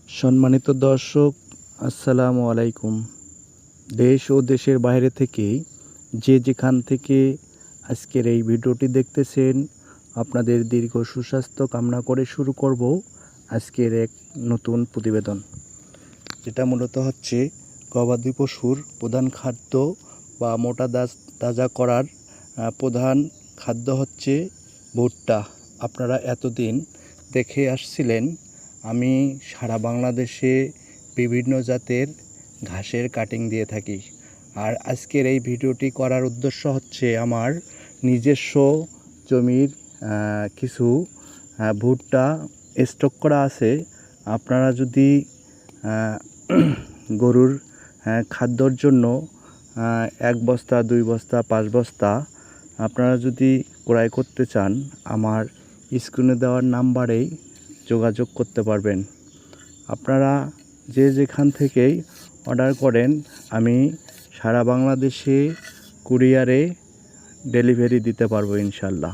সম্মানিত দর্শক, আসসালামু আলাইকুম। দেশ ও দেশের বাইরে থেকে যে যেখান থেকে আজকের এই ভিডিওটি দেখতেছেন, আপনাদের দীর্ঘ সুস্বাস্থ্য কামনা করে শুরু করব আজকের এক নতুন প্রতিবেদন, যেটা মূলত হচ্ছে গবাদি পশুর প্রধান খাদ্য বা মোটা তাজা করার প্রধান খাদ্য হচ্ছে ভুট্টা। আপনারা এতদিন দেখে আসছিলেন আমি সারা বাংলাদেশে বিভিন্ন জাতের ঘাসের কাটিং দিয়ে থাকি। আর আজকের এই ভিডিওটি করার উদ্দেশ্য হচ্ছে আমার নিজস্ব জমির কিছু ভুট্টা স্টক করা আছে। আপনারা যদি গরুর খাদ্যর জন্য 1 বস্তা 2 বস্তা 5 বস্তা আপনারা যদি ক্রয় করতে চান, আমার স্ক্রিনে দেওয়ার নাম্বারেই যোগাযোগ করতে পারবেন। আপনারা যে যেখান থেকেই অর্ডার করেন, আমি সারা বাংলাদেশে কুরিয়ারে ডেলিভারি দিতে পারবো ইনশাল্লাহ।